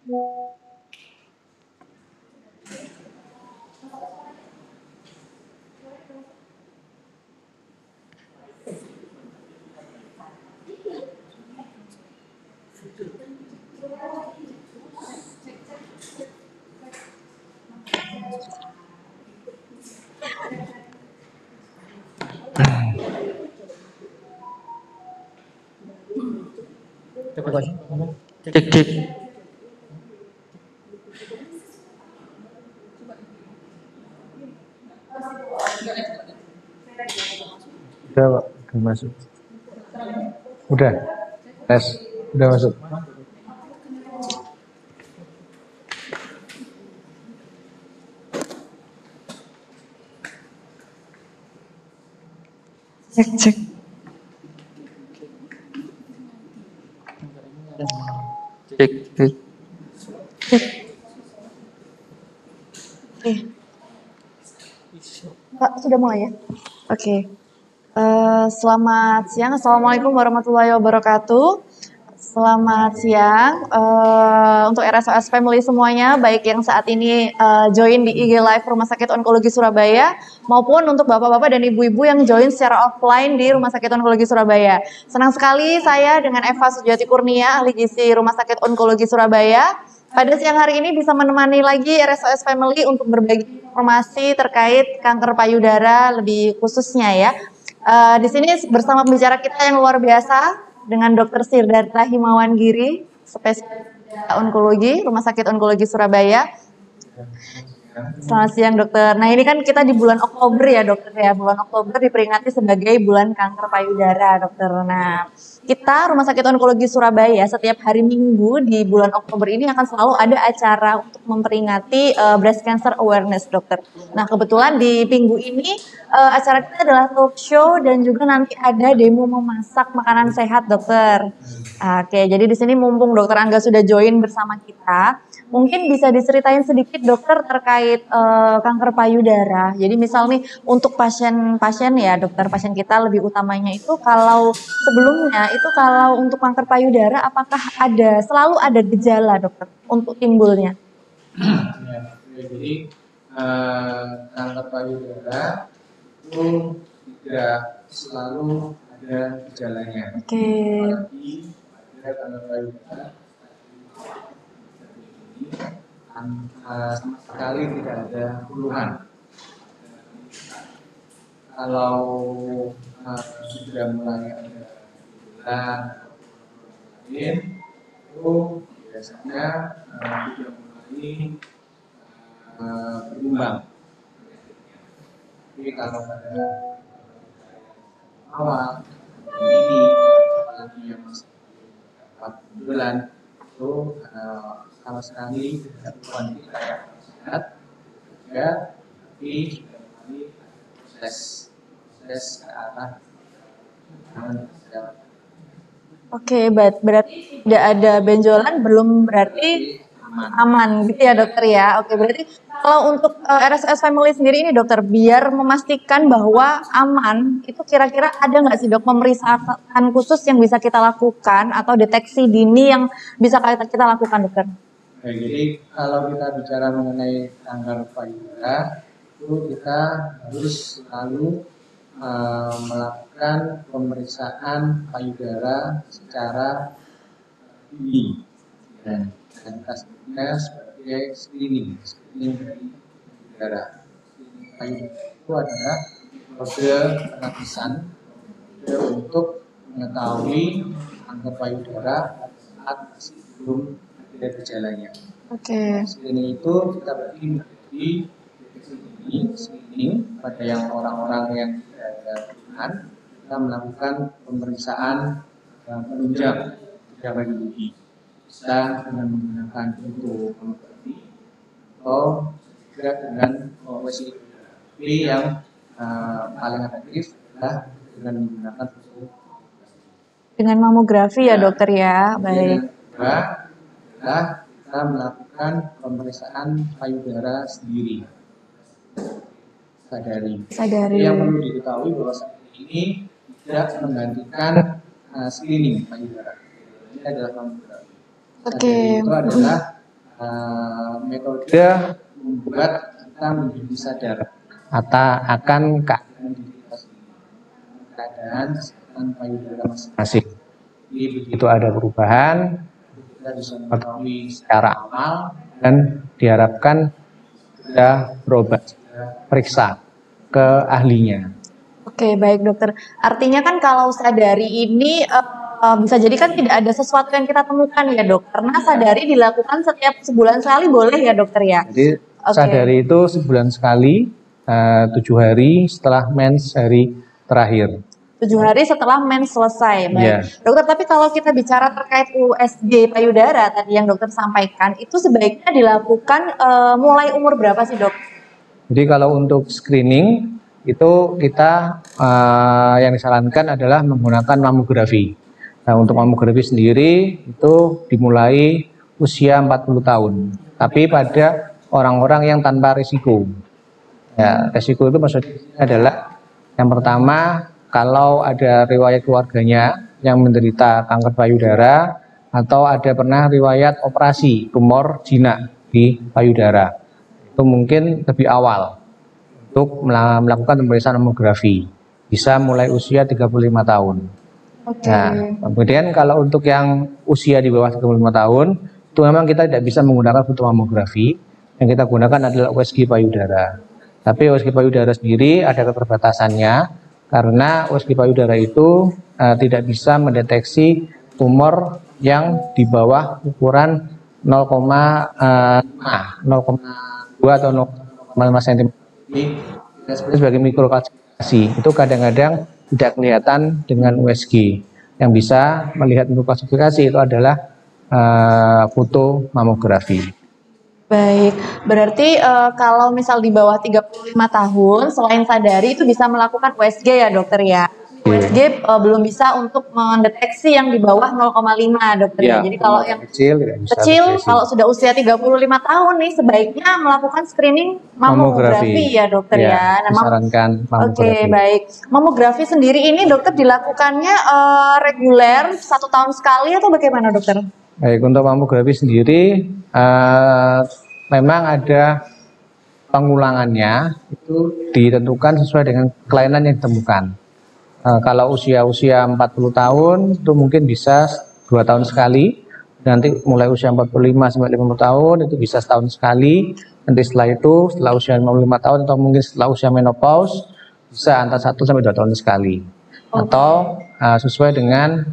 Cek cek. Udah Pak, udah masuk. Udah, tes, udah masuk. Cek cek. Cek cek. Oke. Pak, sudah mulai ya? Oke. Selamat siang. Assalamualaikum warahmatullahi wabarakatuh. Selamat siang untuk RSOS Family semuanya, baik yang saat ini join di IG Live Rumah Sakit Onkologi Surabaya, maupun untuk bapak-bapak dan ibu-ibu yang join secara offline di Rumah Sakit Onkologi Surabaya. Senang sekali saya dengan Eva Sujati Kurnia, ahli gizi Rumah Sakit Onkologi Surabaya, pada siang hari ini bisa menemani lagi RSOS Family untuk berbagi informasi terkait kanker payudara lebih khususnya ya. Di sini bersama pembicara kita yang luar biasa dengan Dr. Sidarta Himawan Giri, spesialis onkologi, Rumah Sakit Onkologi Surabaya. Selamat siang dokter. Nah ini kan kita di bulan Oktober ya dokter ya. Bulan Oktober diperingati sebagai bulan kanker payudara dokter. Nah kita Rumah Sakit Onkologi Surabaya setiap hari Minggu di bulan Oktober ini akan selalu ada acara untuk memperingati breast cancer awareness dokter. Nah kebetulan di minggu ini acara kita adalah talk show dan juga nanti ada demo memasak makanan sehat dokter. Oke, jadi di sini mumpung dokter Angga sudah join bersama kita, mungkin bisa diceritain sedikit dokter terkait kanker payudara. Jadi misal nih untuk pasien-pasien ya dokter, pasien kita lebih utamanya itu kalau sebelumnya itu kalau untuk kanker payudara apakah selalu ada gejala dokter untuk timbulnya? Ya, jadi kanker payudara itu tidak selalu ada gejalanya. Oke. Apalagi ada kanker payudara sama sekali tidak ada keluhan. Kalau sudah mulai ada gejala lain, itu biasanya sudah mulai berkembang. Jadi kalau pada awal ini, apalagi yang masih 4 bulan, itu sama sekali tidak keluhan kita yang sehat, ya, tapi sudah mulai proses ke arah Oke, berarti tidak ada benjolan, belum berarti aman gitu ya dokter ya. Oke, berarti kalau untuk RSS Family sendiri ini dokter, biar memastikan bahwa aman, itu kira-kira ada nggak sih dok pemeriksaan khusus yang bisa kita lakukan atau deteksi dini yang bisa kita lakukan dokter? Baik, jadi kalau kita bicara mengenai kanker payudara, itu kita harus selalu melakukan pemeriksaan payudara secara dini dan kita sebutnya sebagai screening dari payudara. Screening payudara itu adalah metode penapisan untuk mengetahui kanker payudara saat masih belum ada gejalanya. Oke. Screening itu kita bagi menjadi screening pada yang orang-orang yang tidak ada keluhan, kita melakukan pemeriksaan penunjang radiologi. Bisa dengan menggunakan fotografi atau juga dengan OSI yang paling efektif adalah dengan menggunakan dengan mamografi ya dokter ya. Baik. Kedua adalah kita melakukan pemeriksaan payudara sendiri. Sadari. Yang perlu diketahui bahwa ini tidak menggantikan screening payudara. Ini adalah mamografi. Sadari itu adalah metode membuat kita menjadi sadar atau akan keadaan diri kita sendiri, keadaan kesehatan payudara masing-masing. Jadi begitu ada perubahan, kita bisa mengetahui secara awal dan diharapkan sudah berobat, periksa ke ahlinya. Oke, baik dokter. Artinya kan kalau sadari ini bisa jadi kan tidak ada sesuatu yang kita temukan ya dok. Karena sadari dilakukan setiap sebulan sekali boleh ya dokter ya? Jadi sadari itu sebulan sekali, 7 hari setelah mens hari terakhir. 7 hari setelah mens selesai. Baik. Yeah. Dokter, tapi kalau kita bicara terkait USG payudara tadi yang dokter sampaikan, itu sebaiknya dilakukan mulai umur berapa sih dok? Jadi kalau untuk screening itu kita yang disarankan adalah menggunakan mamografi. Nah, untuk mamografi sendiri itu dimulai usia 40 tahun. Tapi pada orang-orang yang tanpa risiko. Ya, risiko itu maksudnya adalah yang pertama, kalau ada riwayat keluarganya yang menderita kanker payudara atau ada pernah riwayat operasi tumor jinak di payudara. Itu mungkin lebih awal untuk melakukan pemeriksaan mamografi. Bisa mulai usia 35 tahun. Oke. Nah, kemudian kalau untuk yang usia di bawah 35 tahun, itu memang kita tidak bisa menggunakan foto mamografi. Yang kita gunakan adalah USG payudara. Tapi USG payudara sendiri ada keterbatasannya, karena USG payudara itu tidak bisa mendeteksi tumor yang di bawah ukuran 0,2 atau 0,5 cm. Sebagai mikrokalsifikasi itu kadang-kadang tidak kelihatan dengan USG. Yang bisa melihat mikrokalsifikasi itu adalah foto mamografi. Baik, berarti kalau misal di bawah 35 tahun selain sadari itu bisa melakukan USG ya dokter ya? USG belum bisa untuk mendeteksi yang di bawah 0,5 dokter ya. Jadi kalau yang kecil kalau sudah usia 35 tahun nih sebaiknya melakukan screening mamografi ya dokter ya. Nah, disarankan mamografi. Oke, baik. Mamografi sendiri ini dokter dilakukannya reguler 1 tahun sekali atau bagaimana dokter? Baik, untuk mamografi sendiri memang ada pengulangannya, itu ditentukan sesuai dengan kelainan yang ditemukan. Kalau usia 40 tahun itu mungkin bisa 2 tahun sekali, nanti mulai usia 45 sampai 50 tahun itu bisa setahun sekali, nanti setelah itu setelah usia 55 tahun atau mungkin setelah usia menopause bisa antara 1 sampai 2 tahun sekali. Atau sesuai dengan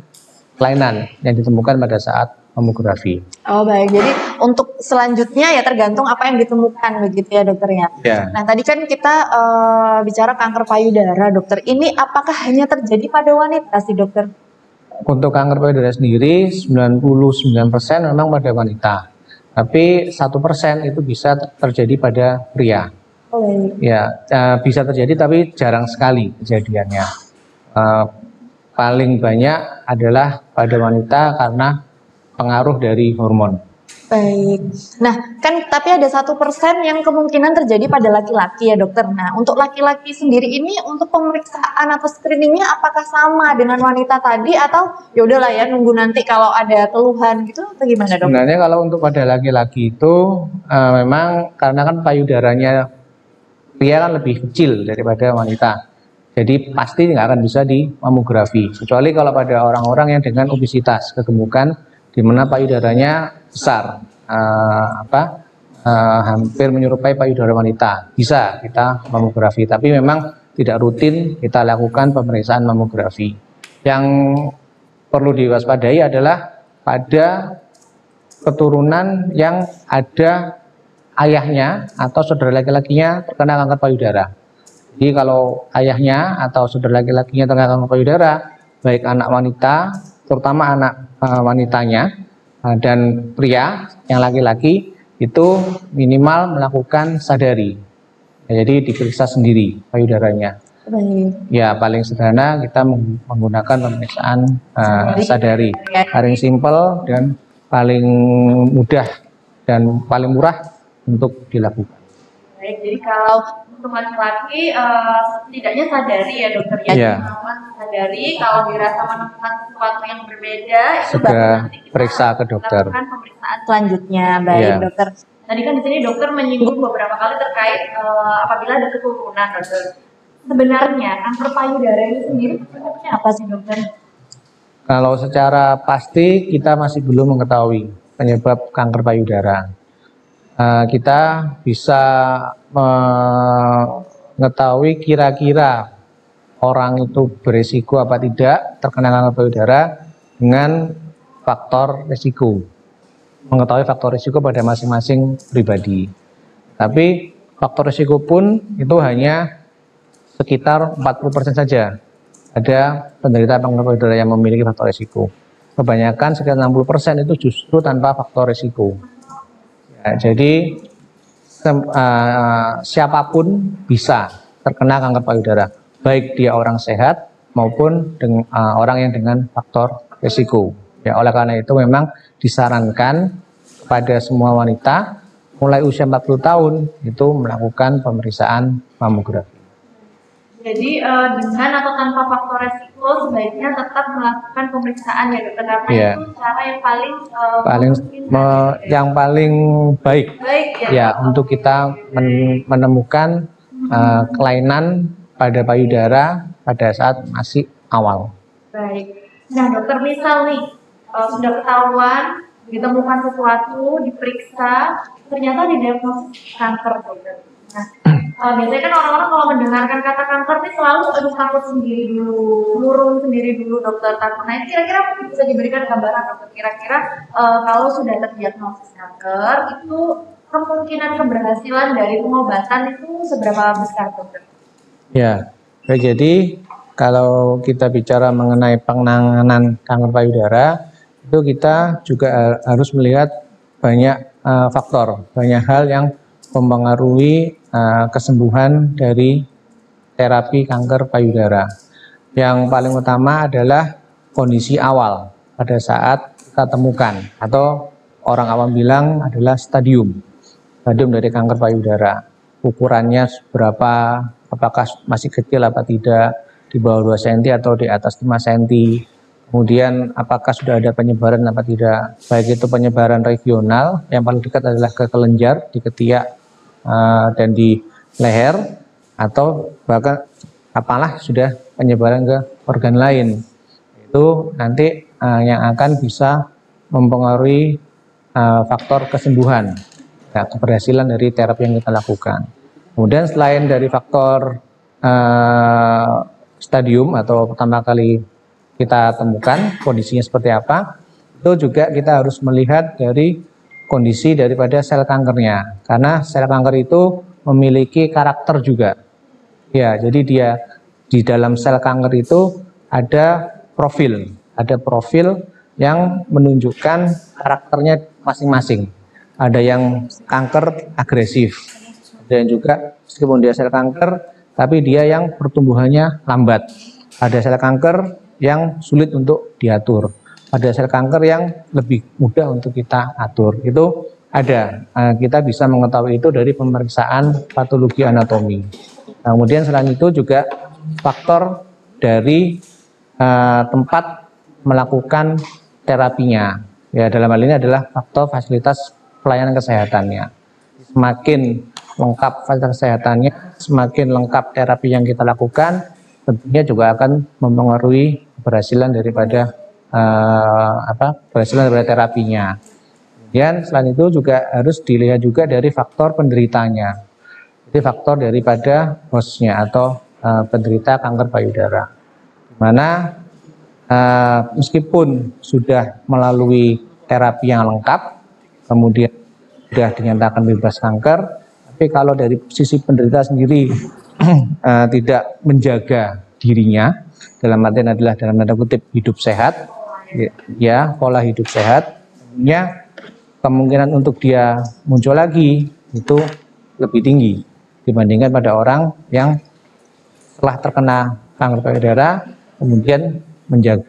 kelainan yang ditemukan pada saat mamografi. Oh baik, jadi untuk selanjutnya ya tergantung apa yang ditemukan begitu ya dokter ya. Ya. Nah tadi kan kita bicara kanker payudara dokter, ini apakah hanya terjadi pada wanita sih dokter? Untuk kanker payudara sendiri 99% memang pada wanita, tapi 1% itu bisa terjadi pada pria. Oh baik. Ya, bisa terjadi tapi jarang sekali kejadiannya. Paling banyak adalah pada wanita karena pengaruh dari hormon. Baik. Nah, kan tapi ada 1% yang kemungkinan terjadi pada laki-laki ya dokter. Nah, untuk laki-laki sendiri ini untuk pemeriksaan atau screeningnya apakah sama dengan wanita tadi atau ya udahlah ya nunggu nanti kalau ada keluhan gitu atau gimana dok? Sebenarnya kalau untuk pada laki-laki itu memang karena kan payudaranya pria kan lebih kecil daripada wanita. Jadi pasti nggak akan bisa di mamografi. Kecuali kalau pada orang-orang yang dengan obesitas, kegemukan, di mana payudaranya besar, hampir menyerupai payudara wanita, bisa kita mamografi. Tapi memang tidak rutin kita lakukan pemeriksaan mamografi. Yang perlu diwaspadai adalah pada keturunan yang ada ayahnya atau saudara laki-lakinya terkena kanker payudara. Jadi kalau ayahnya atau saudara laki-lakinya terkena kanker payudara, baik anak wanita, terutama anak wanitanya dan pria yang laki-laki itu minimal melakukan sadari. Ya, jadi diperiksa sendiri payudaranya. Ya paling sederhana kita menggunakan pemeriksaan sadari, paling simpel dan paling mudah dan paling murah untuk dilakukan. Baik, jadi kalau untuk laki-laki setidaknya sadari ya dokter ya, Iya. sadari kalau dirasa menemukan sesuatu yang berbeda itu Segera baru nanti kita periksa ke dokter. lakukan pemeriksaan selanjutnya. Baik Iya. dokter. Tadi kan di sini dokter menyinggung beberapa kali terkait apabila ada keturunan dokter. Sebenarnya kanker payudara ini sendiri penyebabnya apa sih dokter? Kalau secara pasti kita masih belum mengetahui penyebab kanker payudara. Kita bisa mengetahui kira-kira orang itu berisiko apa tidak terkena kanker payudara dengan faktor risiko. Mengetahui faktor risiko pada masing-masing pribadi. Tapi faktor risiko pun itu hanya sekitar 40% saja. Ada penderita kanker payudara yang memiliki faktor risiko. Kebanyakan sekitar 60% itu justru tanpa faktor risiko. Ya, jadi siapapun bisa terkena kanker payudara, baik dia orang sehat maupun orang yang dengan faktor risiko. Ya, oleh karena itu memang disarankan kepada semua wanita mulai usia 40 tahun itu melakukan pemeriksaan mamografi. Jadi dengan atau tanpa faktor resiko sebaiknya tetap melakukan pemeriksaan ya dokter, karena Iya. itu cara yang paling yang paling baik ya untuk kita menemukan kelainan pada payudara pada saat masih awal. Baik. Nah dokter, misal nih sudah ketahuan ditemukan sesuatu, diperiksa, ternyata didiagnosis kanker dokter. Nah biasanya kan orang-orang kalau mendengarkan kata kanker nih selalu takut sendiri dulu, murung sendiri dulu dokter, takut. Nah kira-kira bisa diberikan gambaran dokter, kira-kira kalau sudah terdiagnosis kanker itu kemungkinan keberhasilan dari pengobatan itu seberapa besar dokter? Ya, jadi kalau kita bicara mengenai penanganan kanker payudara itu kita juga harus melihat banyak faktor, banyak hal yang mempengaruhi kesembuhan dari terapi kanker payudara. Yang paling utama adalah kondisi awal pada saat kita temukan, atau orang awam bilang adalah stadium dari kanker payudara. Ukurannya seberapa, apakah masih kecil apa tidak, di bawah 2 cm atau di atas 5 cm. Kemudian apakah sudah ada penyebaran apa tidak, baik itu penyebaran regional, yang paling dekat adalah ke kelenjar, di ketiak dan di leher, atau bahkan apalah sudah penyebaran ke organ lain. Itu nanti yang akan bisa mempengaruhi faktor kesembuhan, ya, keberhasilan dari terapi yang kita lakukan. Kemudian selain dari faktor stadium atau pertama kali kita temukan kondisinya seperti apa, itu juga kita harus melihat dari kondisi daripada sel kankernya, karena sel kanker itu memiliki karakter juga. Ya, jadi dia di dalam sel kanker itu ada profil yang menunjukkan karakternya masing-masing. Ada yang kanker agresif, ada yang juga meskipun dia sel kanker, tapi dia yang pertumbuhannya lambat. Ada sel kanker yang sulit untuk diatur. Ada sel kanker yang lebih mudah untuk kita atur. Itu ada. Kita bisa mengetahui itu dari pemeriksaan patologi anatomi. Nah, kemudian selain itu juga faktor dari tempat melakukan terapinya. Ya, dalam hal ini adalah faktor fasilitas pelayanan kesehatannya. Semakin lengkap fasilitas kesehatannya, semakin lengkap terapi yang kita lakukan, tentunya juga akan mempengaruhi keberhasilan daripada keberhasilan daripada terapinya. Kemudian selain itu juga harus dilihat juga dari faktor penderitanya. Jadi faktor daripada hostnya atau penderita kanker payudara. Di mana meskipun sudah melalui terapi yang lengkap, kemudian sudah dinyatakan bebas kanker, tapi kalau dari sisi penderita sendiri tidak menjaga dirinya, dalam artian adalah dalam tanda kutip hidup sehat, ya, pola hidup sehat, tentunya kemungkinan untuk dia muncul lagi itu lebih tinggi dibandingkan pada orang yang setelah terkena kanker payudara kemudian menjaga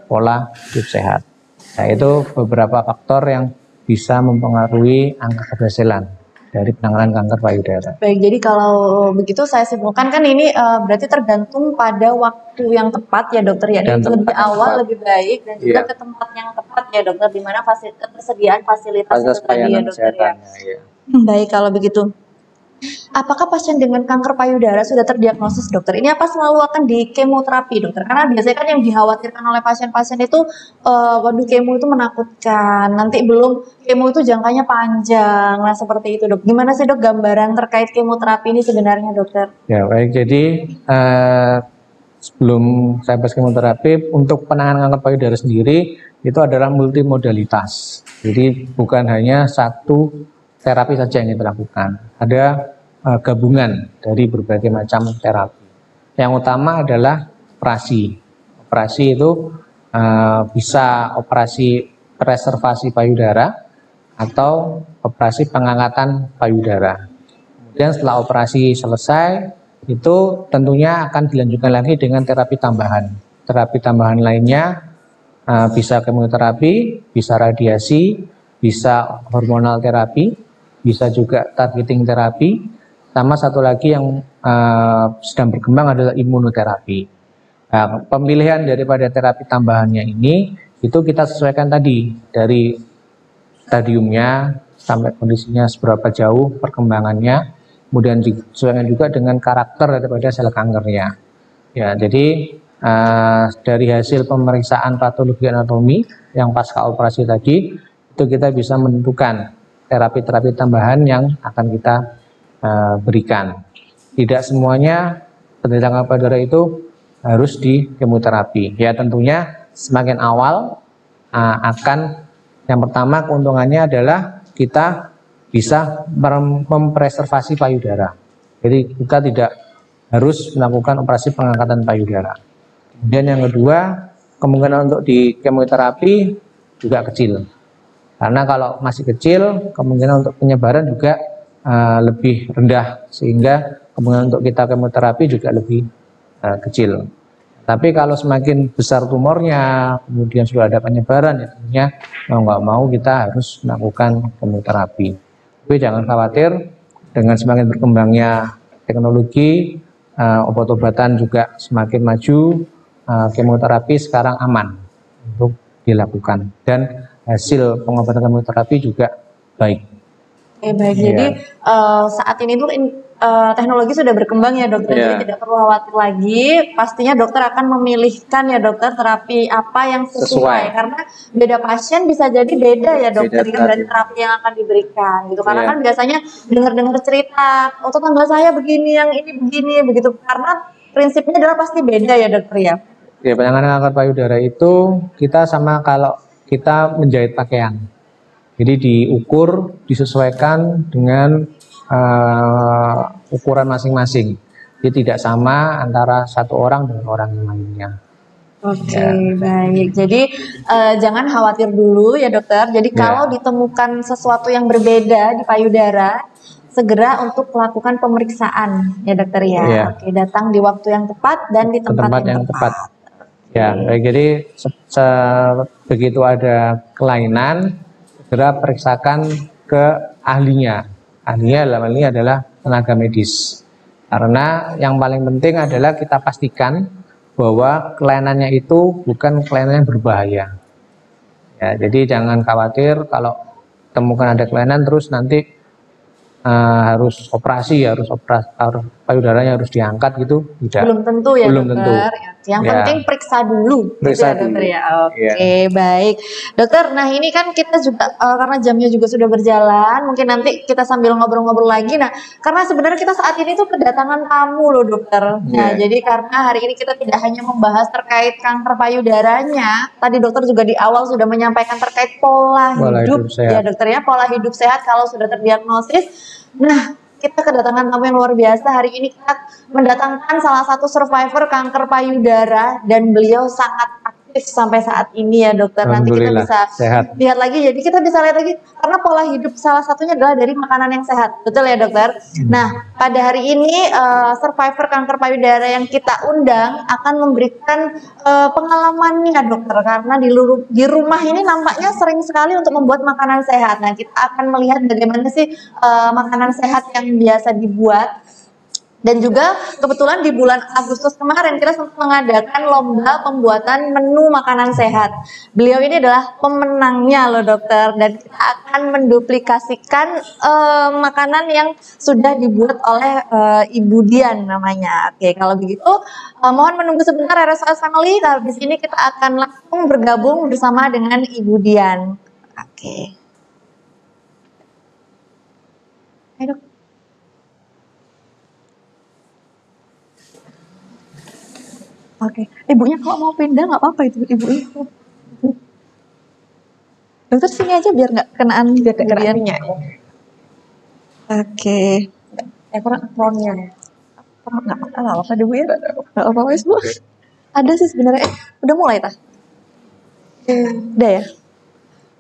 pola hidup sehat. Nah, itu beberapa faktor yang bisa mempengaruhi angka keberhasilan dari penanganan kanker payudara. Baik, jadi kalau begitu saya simpulkan kan ini berarti tergantung pada waktu yang tepat ya dokter ya. Dan Ini lebih tempat yang awal tepat. lebih baik dan juga Iya. ke tempat yang tepat ya dokter, di mana ketersediaan fasilitas Fasilitas itu tadi ya pelayanan dokter ya. kesehatannya. Ya. Baik, kalau begitu. Apakah pasien dengan kanker payudara sudah terdiagnosis dokter? Ini apa selalu akan di kemoterapi dokter? Karena biasanya kan yang dikhawatirkan oleh pasien-pasien itu, waduh kemo itu menakutkan, nanti belum kemo itu jangkanya panjang, nah seperti itu dok. Gimana sih dok gambaran terkait kemoterapi ini sebenarnya dokter? Ya baik, jadi sebelum saya bahas kemoterapi, untuk penanganan kanker payudara sendiri itu adalah multimodalitas. Jadi bukan hanya satu terapi saja yang kita lakukan, ada gabungan dari berbagai macam terapi. Yang utama adalah operasi. Operasi itu bisa operasi preservasi payudara atau operasi pengangkatan payudara. Kemudian setelah operasi selesai, itu tentunya akan dilanjutkan lagi dengan terapi tambahan. Terapi tambahan lainnya bisa kemoterapi, bisa radiasi, bisa hormonal terapi, bisa juga targeting terapi, sama satu lagi yang sedang berkembang adalah imunoterapi. Nah, pemilihan daripada terapi tambahannya ini itu kita sesuaikan tadi dari stadiumnya sampai kondisinya seberapa jauh perkembangannya, kemudian disesuaikan juga dengan karakter daripada sel kankernya. Ya, jadi dari hasil pemeriksaan patologi anatomi yang pasca operasi tadi itu kita bisa menentukan terapi-terapi tambahan yang akan kita berikan. Tidak semuanya penderita kanker payudara itu harus di kemoterapi. Ya tentunya semakin awal akan yang pertama keuntungannya adalah kita bisa mempreservasi payudara. Jadi kita tidak harus melakukan operasi pengangkatan payudara. Kemudian yang kedua, kemungkinan untuk di kemoterapi juga kecil. Karena kalau masih kecil, kemungkinan untuk penyebaran juga lebih rendah, sehingga kemungkinan untuk kita kemoterapi juga lebih kecil. Tapi kalau semakin besar tumornya, kemudian sudah ada penyebaran, ya tentunya mau nggak mau kita harus melakukan kemoterapi. Tapi jangan khawatir, dengan semakin berkembangnya teknologi, obat-obatan juga semakin maju, kemoterapi sekarang aman untuk dilakukan. Dan hasil pengobatan kemoterapi juga baik. Oke, baik. Iya. Jadi saat ini tuh teknologi sudah berkembang ya dokter, Iya. jadi tidak perlu khawatir lagi. Pastinya dokter akan memilihkan ya dokter terapi apa yang sesuai. Karena beda pasien bisa jadi beda ya dokter, Beda kan berarti terapi yang akan diberikan gitu. Karena Iya. kan biasanya dengar-dengar cerita, oh tetangga saya begini, yang ini begini, begitu. Karena prinsipnya adalah pasti beda ya dokter ya. Ya, penanganan kanker payudara itu kita sama kalau kita menjahit pakaian. Jadi diukur, disesuaikan dengan ukuran masing-masing. Jadi tidak sama antara satu orang dengan orang yang lainnya. Oke, baik. Jadi jangan khawatir dulu ya dokter. Jadi kalau ditemukan sesuatu yang berbeda di payudara, segera untuk melakukan pemeriksaan ya dokter ya. Iya. Oke, datang di waktu yang tepat dan di tempat yang tepat. Ya, baik. Jadi begitu ada kelainan, segera periksakan ke ahlinya. Ahlinya dalam hal ini adalah tenaga medis. Karena yang paling penting adalah kita pastikan bahwa kelainannya itu bukan kelainan yang berbahaya. Ya, jadi jangan khawatir kalau temukan ada kelainan terus nanti harus operasi, harus payudaranya harus diangkat gitu, tidak. Belum tentu ya Belum dokter. tentu. Yang Ya. penting periksa dulu, Periksa gitu ya dokter dulu. ya. Oke, baik. Dokter, nah ini kan kita juga karena jamnya juga sudah berjalan, mungkin nanti kita sambil ngobrol-ngobrol lagi. Nah, karena sebenarnya kita saat ini tuh kedatangan tamu loh dokter. Nah, Iya. jadi karena hari ini kita tidak hanya membahas terkait kanker payudaranya, tadi dokter juga di awal sudah menyampaikan terkait pola hidup sehat. ya dokter ya, pola hidup sehat kalau sudah terdiagnosis. Nah, kita kedatangan tamu yang luar biasa. Hari ini kita mendatangkan salah satu survivor kanker payudara dan beliau sangat aktif aktif sampai saat ini ya dokter. Nanti kita Alhamdulillah, bisa sehat. lihat lagi, jadi kita bisa lihat lagi karena pola hidup salah satunya adalah dari makanan yang sehat, betul ya dokter? Nah, pada hari ini survivor kanker payudara yang kita undang akan memberikan pengalamannya dokter, karena di rumah ini nampaknya sering sekali untuk membuat makanan sehat. Nah, kita akan melihat bagaimana sih makanan sehat yang biasa dibuat. Dan juga kebetulan di bulan Agustus kemarin kita sempat mengadakan lomba pembuatan menu makanan sehat. Beliau ini adalah pemenangnya loh dokter, dan kita akan menduplikasikan makanan yang sudah dibuat oleh Ibu Dian namanya. Oke, kalau begitu mohon menunggu sebentar RSOS Family. Habis ini kita akan langsung bergabung bersama dengan Ibu Dian. Oke. Ayo dok. Oke, ibunya kalau mau pindah nggak apa-apa itu ibu itu. Dokter sini aja biar nggak kenaan kemudian. Oke, kurang apronnya. Nggak apa-apa deh bu ya. Nggak apa-apa wes bu. Ada sih sebenarnya. Udah mulai tah? Udah ya.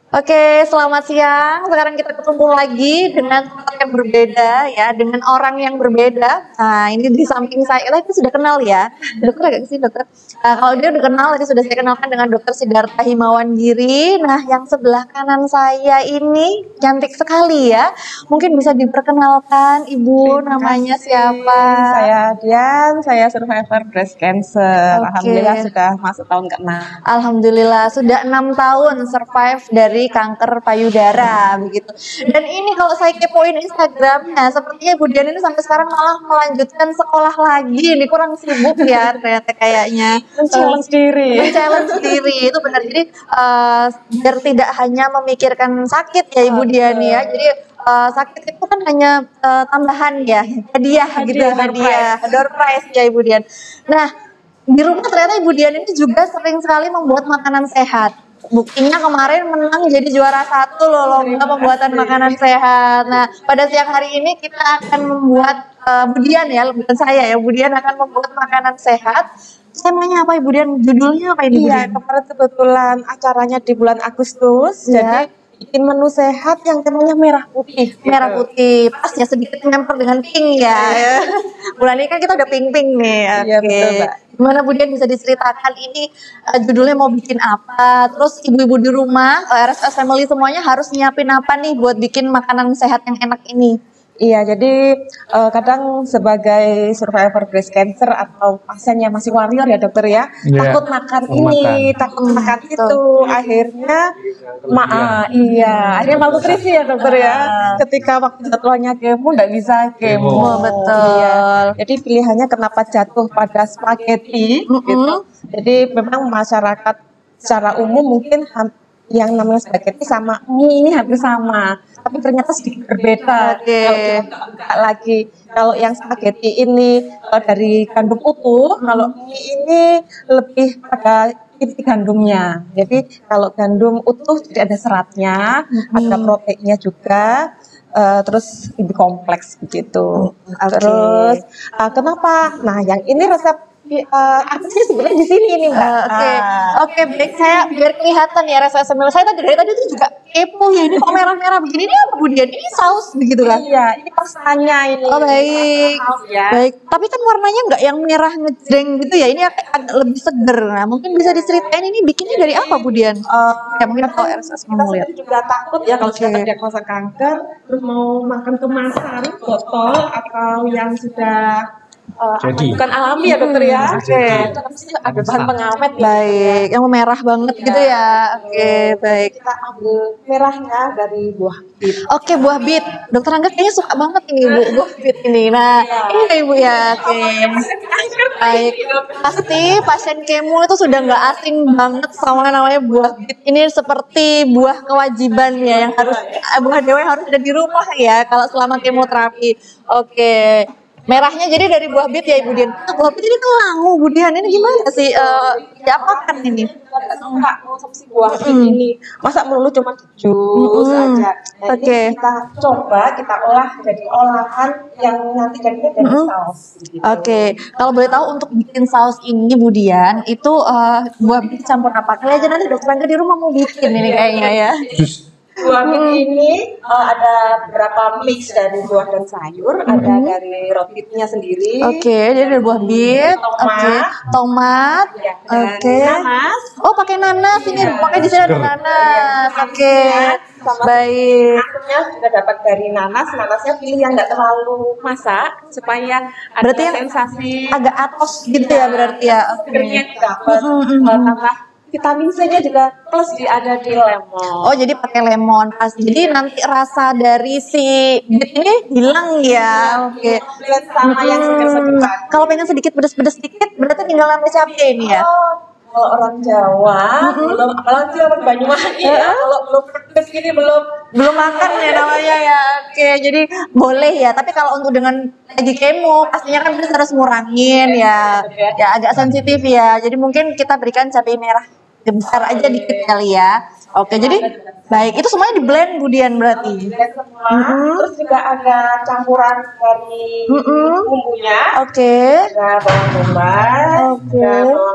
Oke, selamat siang. Sekarang kita ketemu lagi dengan tempat yang berbeda ya, dengan orang yang berbeda. Nah, ini di samping saya, kita sudah kenal ya. Dokter agak kesini dokter. Kalau dia udah kenal, tadi sudah saya kenalkan dengan Dokter Sidarta Himawan Giri. Nah, yang sebelah kanan saya ini cantik sekali ya. Mungkin bisa diperkenalkan Ibu, namanya siapa? Saya Dian, saya survivor breast cancer. Alhamdulillah sudah masuk tahun ke-6. Alhamdulillah sudah 6 tahun survive dari kanker payudara begitu. Dan ini kalau saya kepoin Instagramnya, sepertinya Bu Dian ini sampai sekarang malah melanjutkan sekolah lagi. Ini kurang sibuk ya ternyata kayaknya. Challenge diri. Challenge diri itu benar. Jadi biar tidak hanya memikirkan sakit ya Ibu Dian ya. Jadi sakit itu kan hanya tambahan ya, hadiah gitu, hadiah, door prize ya Ibu Dian. Nah, di rumah ternyata Ibu Dian ini juga sering sekali membuat makanan sehat. Buktinya kemarin menang jadi juara 1 loh lomba pembuatan makanan sehat. Nah, pada siang hari ini kita akan membuat Bu Dian ya, bukan saya ya, Bu Dian akan membuat makanan sehat. Temanya apa Ibu Dian? Judulnya apa ini? Iya, kemarin kebetulan acaranya di bulan Agustus, jadi bikin menu sehat yang temanya merah putih. Merah putih, pas ya sedikit ngemper dengan pink ya. Bulan ini kan kita udah pink-pink nih. Iya, betul, Mbak. Gimana Bu Dian bisa diceritakan ini judulnya mau bikin apa? Terus ibu-ibu di rumah, RSS Family semuanya harus nyiapin apa nih buat bikin makanan sehat yang enak ini? Iya, jadi kadang sebagai survivor breast cancer atau pasien yang masih warrior ya dokter ya, takut makan ini, takut makan itu, akhirnya akhirnya malnutrisi ya dokter ya. Ketika waktu jadwalnya kemo nggak bisa kemo, betul. Iya. Jadi pilihannya kenapa jatuh pada spaghetti gitu. Jadi memang masyarakat secara umum mungkin yang namanya spaghetti sama mie ini hampir sama, tapi ternyata sedikit berbeda. Kalau yang spaghetti ini dari gandum utuh, kalau mie ini lebih pada inti gandumnya. Jadi kalau gandum utuh jadi ada seratnya, ada proteinnya juga. Terus lebih kompleks begitu. Terus kenapa? Nah, yang ini resep aksesnya sebenarnya di sini ini Mbak. Oke, baik, saya biar kelihatan ya rasa semil. Saya dari tadi itu juga kepo ya, ini kok merah-merah begini, ini apa Bu Dian? Ini saus begitu kan? Iya, ini pastanya ini. Oh baik, baik. Tapi kan warnanya nggak yang merah ngejreng gitu ya, ini agak lebih seger. Nah, mungkin bisa diceritain ini bikinnya dari apa Bu Dian? Ya mungkin kalau RSS mau lihat. Kita juga takut ya kalau sudah terdiagnosa kanker, terus mau makan kemasan, botol atau yang sudah bukan alami ya dokter ya. Itu pasti ada bahan pengawet. Baik, yang merah banget gitu ya. Oke, baik. Kita ambil merahnya dari buah bit. Oke, buah bit. Dokter Angga kayaknya suka banget ini Bu, buah bit ini. Nah, ini ya Ibu ya. Oke. Baik. Pasti pasien kemo itu sudah nggak asing banget sama namanya buah bit. Ini seperti buah kewajiban ya, yang harus buah dewa yang harus ada di rumah ya kalau selama kemoterapi. Oke. Merahnya jadi dari buah bit ya Ibu Dian. Buah bit ini tuh langu Bu Dian. Ini gimana sih? Diapakan ini? Nggak suka konsumsi buah ini. Masa melulu cuma jus aja. Nah, Oke. ini kita coba kita olah jadi olahan yang nanti jadinya dari saus. Gitu. Oke, kalau boleh tahu untuk bikin saus ini Bu Dian, itu buah bit campur apa? Kali aja nanti dokter Angga di rumah mau bikin ini kayaknya ya. Buah bit ini ada beberapa mix dari buah dan sayur, ada dari rotitnya sendiri. Oke, jadi ada buah bit, Tomat. oke, tomat, Ya, dan oke. nanas. Oh, pakai nanas ini, makanya di sini ada nanas. Oke, Sama baik. Akhirnya juga dapat dari nanas. Nanasnya pilih yang nggak terlalu masak supaya ada Berarti yang sensasi agak atos gitu ya berarti ya. Oke. segernya dapat. Tambah vitamin C-nya juga plus ada di lemon. Oh, jadi pakai lemon pas. Jadi nanti rasa dari si bit ini hilang ya. Oke. Blend sama yang segar-segar. Kalau pengen sedikit pedas-pedas sedikit, berarti tinggal nambah cabai ini ya. Kalau orang Jawa belum, apalagi orang Banyuwangi ya, kalau belum pedes gini Belum makan ya namanya ya. Oke, jadi boleh ya. Tapi kalau untuk dengan lagi kemo, pastinya kan kita harus ngurangin ya. Ya agak sensitif ya. Jadi mungkin kita berikan cabai merah besar aja dikit kali ya. Oke, jadi baik. Itu semuanya di blend Bu Dian berarti. blend semua. Terus juga ada campuran dari bumbunya. Oke. Ada bawang bombay, Oke. ada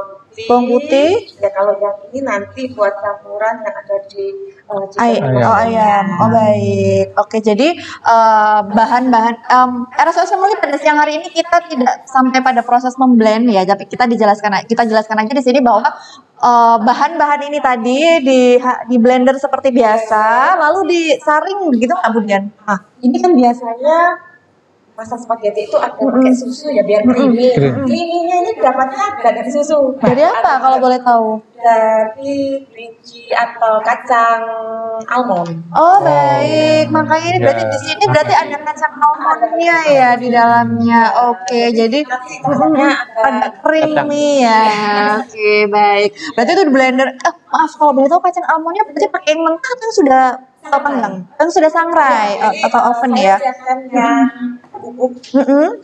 Bawang putih. Ya kalau yang ini nanti buat campuran yang ada di Ayam. chicken. Oh ayam. Oh baik. Oke, jadi bahan-bahan RSOS Family pada siang hari ini kita tidak sampai pada proses memblend ya, tapi kita jelaskan aja di sini bahwa bahan-bahan ini tadi di blender seperti biasa, lalu disaring begitu nggak Bu Dian? Nah, ini kan biasanya masak spaghetti itu ada pakai susu ya biar creamy. Creamy-nya ini dapatnya nggak dari susu. Dari apa kalau boleh tahu? Dari biji atau kacang almond. Oh baik, makanya ini berarti di sini berarti ada kacang almondnya ya di dalamnya. Oke, jadi agak creamy ya. Oke baik. Berarti itu di blender. Maaf kalau boleh tahu kacang almondnya berarti pakai yang mentah atau sudah panggang? Kan sudah sangrai atau oven ya? Biasanya bubuk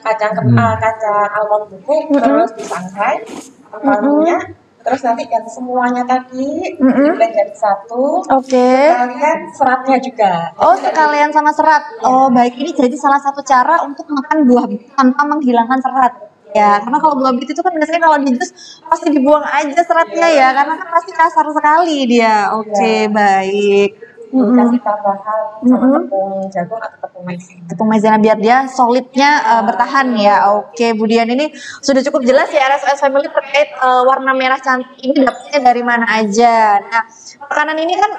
kacang almond bubuk terus disangrai almondnya. Terus nanti yang semuanya tadi diblend jadi satu. Oke. Kalian seratnya juga. Oh sekalian sama serat. Oh baik, ini jadi salah satu cara untuk makan buah bit tanpa menghilangkan serat. Ya, karena kalau buah bit itu kan biasanya kalau di jus pasti dibuang aja seratnya ya, karena kan pasti kasar sekali dia. Oke, baik. Kasih tambahan sama tepung jagung atau tepung maizena. Tepung maizena biar dia solidnya bertahan ya. Oke, Bu Dian ini sudah cukup jelas ya RSOS Family terkait warna merah cantik ini dapatnya dari mana aja. Nah, makanan ini kan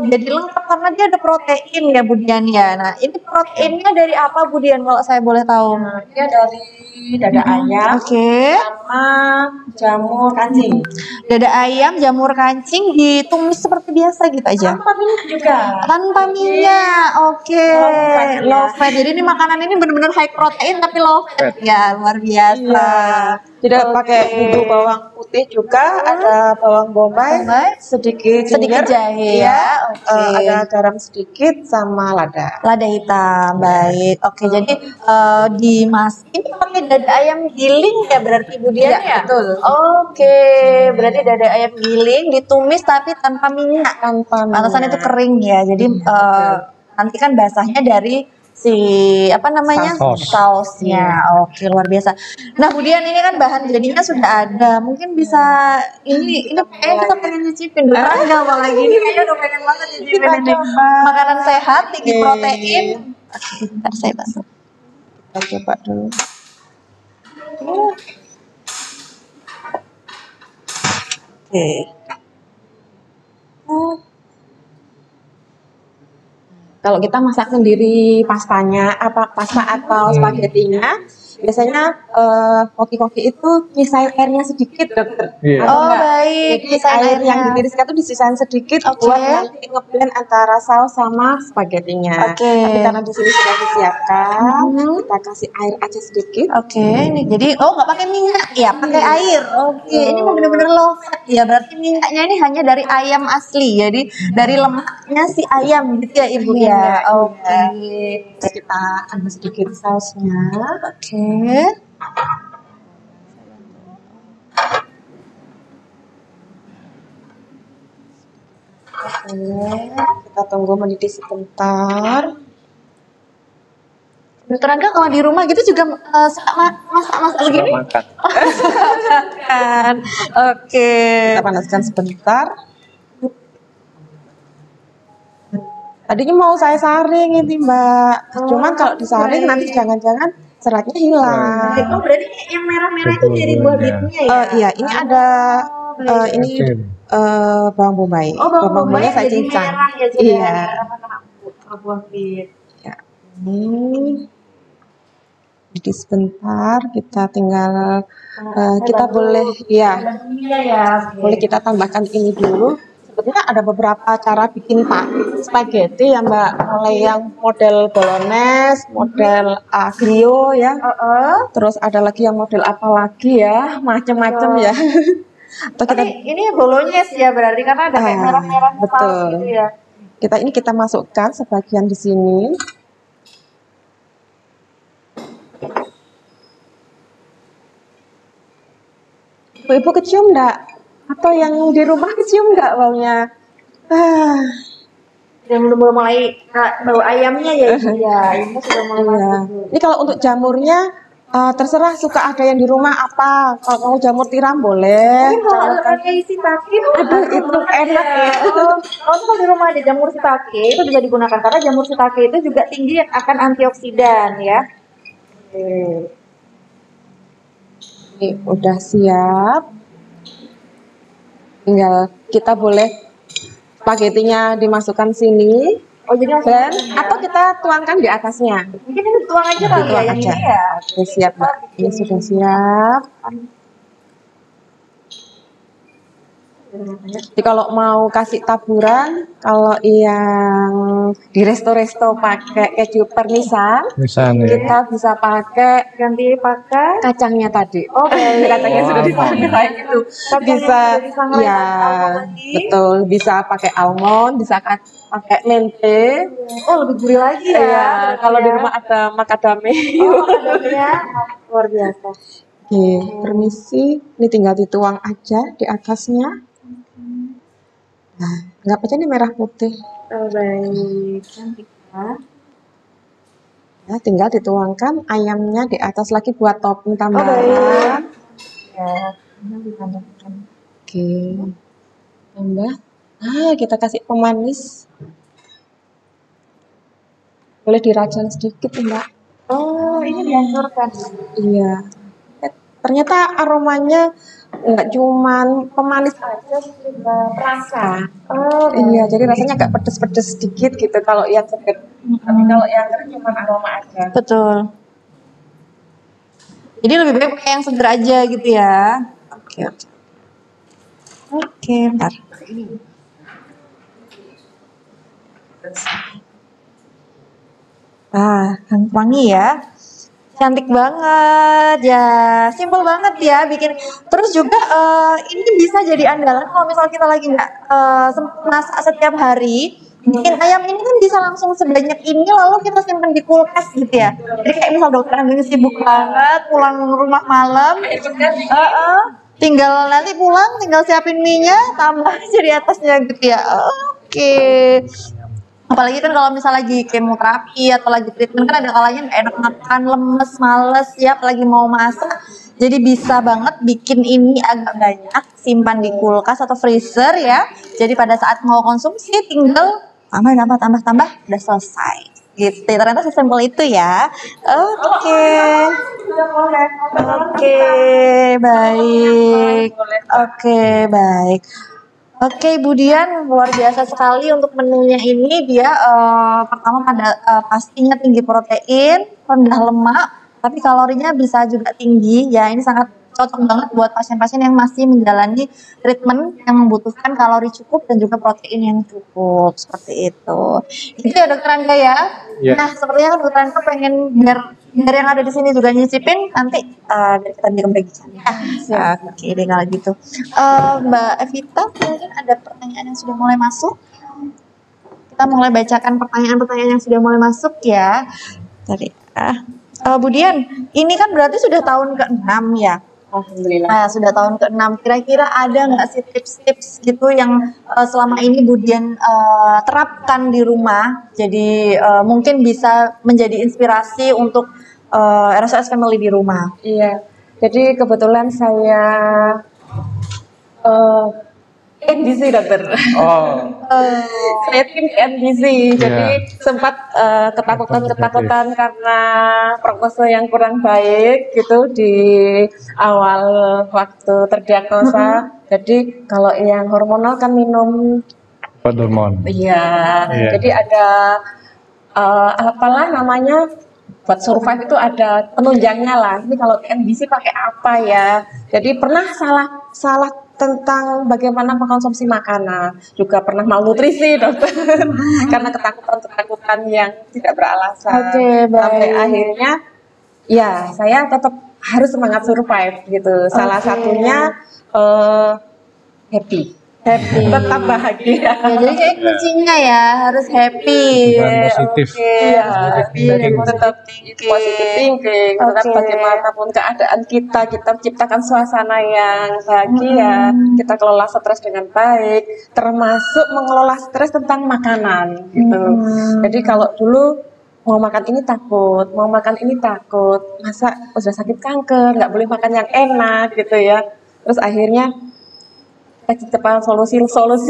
jadi lengkap karena dia ada protein ya Bu Dian ya. Nah, ini proteinnya dari apa Bu Dian kalau saya boleh tahu? Dia dari dada ayam Oke. sama jamur kancing. Dada ayam, jamur kancing ditumis seperti biasa gitu aja. Tanpa minyak juga. Tanpa minyak, oke. Low fat. Jadi ini makanan ini benar-benar high protein tapi low fat ya, luar biasa. Tidak pakai bumbu bawang putih juga, ada bawang bombay, sedikit Sedikit jahe ya, oke. ada garam sedikit sama lada. Lada hitam, baik. Oke, jadi ini pakai dada ayam giling ya berarti Bu Dian ya? Betul. Oke, berarti dada ayam giling ditumis tapi tanpa minyak. Tanpa minyak. Pantesan itu kering ya. Jadi nanti kan basahnya dari si apa namanya sausnya. Oke, luar biasa. Nah, kemudian ini kan bahan jadinya sudah ada. Mungkin bisa ini kayaknya kita pengen nyicipin dulu. Enggak mau lagi ini kayaknya udah pengen banget nyicipin ini. Makanan sehat, tinggi protein. Oke, bentar saya bantu. Kita coba dulu. Oke. Kalau kita masak sendiri pasta atau spagettinya, biasanya koki-koki itu nyisain airnya sedikit, dokter. Oh baik, Jadi air yang ditiriskan itu disisain sedikit buat nanti ngeblend antara saus sama spagettinya. Oke. Tapi karena di sini sudah disiapkan, kita kasih air aja sedikit. Oke, ini jadi nggak pakai minyak ya, pakai air. Oke, ini mau bener-bener low fat ya. Berarti minyaknya ini hanya dari ayam asli, jadi dari lemaknya si ayam gitu ya Ibu ya. Oke. Terus kita tambah sedikit sausnya. Oke. Kita tunggu mendidih sebentar. Dokter Angga kalau di rumah gitu juga suka masak-masak begini? Makan. Kan. Oke. Kita panaskan sebentar. Tadinya mau saya saring ini Mbak. Cuman kalau disaring nanti jangan-jangan seratnya hilang. Oh, berarti yang merah-merah itu dari buah bitnya ya? Iya, ini ada ini bawang bombay. Oh, bawang bombay saya jadi cincang. merah ya, jadi Iya. merah buah bit. Ya. Ini jadi sebentar kita tinggal kita boleh ya boleh kita tambahkan ini dulu. Sebetulnya ada beberapa cara bikin spaghetti ya Mbak, mulai yang model bolognese, model aglio ya, terus ada lagi yang model apa lagi ya, macam-macam ya. Atau kita Ini bolognese ya berarti karena ada kayak merah-merah betul. gitu ya. Kita masukkan sebagian di sini. Ibu kecium enggak? Atau yang di rumah kecium enggak baunya? Yang udah mulai bau ayamnya ya, iya, ini sudah mulai Iya. masuk. Ini kalau untuk jamurnya terserah suka ada yang di rumah apa. Kalau mau jamur tiram boleh. Mungkin kalau ada pakai sitake, Aduh, itu enak ya. kalau di rumah ada jamur sitake itu bisa digunakan karena jamur sitake itu juga tinggi akan antioksidan ya. Ini udah siap. Tinggal kita boleh spagettinya dimasukkan sini. Oh jadi Dan atau kita tuangkan di atasnya. mungkin ini tuang aja kali ya Tuang yang aja. ini ya. Oke, siap Mbak. Ini sudah siap. Jadi kalau mau kasih taburan, kalau yang di resto-resto pakai keju parmesan, Misalnya. kita bisa pakai Ganti pakai kacangnya tadi. Oh, baik. Kacangnya sudah dipakai itu. Bisa sudah disangrai ya, almond lagi. betul. Bisa pakai almond, bisa pakai mente. Oh lebih gurih lagi ya. Iya, kalau di ya. rumah ada macadamia. Oh, macadamia. Luar biasa. Oke, permisi. Ini tinggal dituang aja di atasnya. Nah, nggak apa ini merah putih. Oh, baik. Cantik ya. Ya, tinggal dituangkan ayamnya di atas lagi buat topping baik. tambahan. Ya, ini ditambahkan. Oke, tambah. Kita kasih pemanis. Boleh dirajang sedikit, Mbak. Oh, ini dihancurkan. Iya. Ternyata aromanya nggak cuman pemanis aja, juga terasa. Oh, Iya, jadi rasanya agak pedes-pedes sedikit gitu kalau yang seger. Tapi kalau yang kering cuma aroma aja. betul. Jadi lebih baik pakai yang seger aja gitu ya. Oke. Oke, bentar. Wangi ya. Cantik banget ya, simple banget ya bikin. Terus juga ini bisa jadi andalan kalau misal kita lagi nggak sempat masak setiap hari. Bikin ayam ini kan bisa langsung sebanyak ini lalu kita simpan di kulkas gitu ya. Jadi kayak misal dokter Angga sibuk banget pulang rumah malam, tinggal nanti pulang tinggal siapin mie-nya tambah aja di atasnya gitu ya. Oke. Apalagi kan kalau misal lagi kemoterapi atau lagi treatment kan ada kalanya nggak enak makan, lemes, males ya, apalagi mau masak. Jadi bisa banget bikin ini agak banyak, simpan di kulkas atau freezer ya. Jadi pada saat mau konsumsi tinggal tambah, udah selesai. Gitu, ternyata sesimpel itu ya. Oke. Oke, baik. Oke, baik. Oke, Ibu Dian, luar biasa sekali untuk menunya ini. Dia pertama pastinya tinggi protein, rendah lemak, tapi kalorinya bisa juga tinggi. Ya, ini sangat cocok banget buat pasien-pasien yang masih menjalani treatment yang membutuhkan kalori cukup dan juga protein yang cukup. Seperti itu. Itu ya Dokter Angga ya. Ya. Nah, sepertinya Dokter Angga pengen biar yang ada di sini juga nyicipin nanti biar kita bikin bagian. Oke, deh kalau gitu. Mbak Evita, mungkin ada pertanyaan yang sudah mulai masuk. Kita mulai bacakan pertanyaan-pertanyaan yang sudah mulai masuk ya. Tadi Bu Dian, ini kan berarti sudah tahun ke-6 ya? Alhamdulillah. Nah, sudah tahun ke-6. Kira-kira ada nggak sih tips-tips gitu yang selama ini Bu Dian terapkan di rumah? Jadi mungkin bisa menjadi inspirasi untuk RSOS Family di rumah. Iya. Jadi kebetulan saya NDC dokter. Oh, Saya tim NDC. Jadi sempat ketakutan karena prognose yang kurang baik gitu di awal waktu terdiagnosa. Jadi kalau yang hormonal kan minum, obat hormon. iya. Iya. Jadi ada apalah namanya, buat survive itu ada penunjangnya lah. Ini kalau NDC pakai apa ya? Jadi pernah salah tentang bagaimana mengkonsumsi makanan, juga pernah malnutrisi dokter karena ketakutan yang tidak beralasan. Oke, baik. Sampai akhirnya ya saya tetap harus semangat survive gitu. Salah satunya happy, tetap bahagia. Ya, jadi kayak kuncinya ya harus happy. Dan positif. Iya, happy dan tetap positive thinking. Tetap Oke. bagaimanapun keadaan kita ciptakan suasana yang bahagia. Kita kelola stres dengan baik, termasuk mengelola stres tentang makanan gitu. Jadi kalau dulu mau makan ini takut, masa udah sakit kanker, nggak boleh makan yang enak gitu ya. Terus akhirnya ciptakan solusi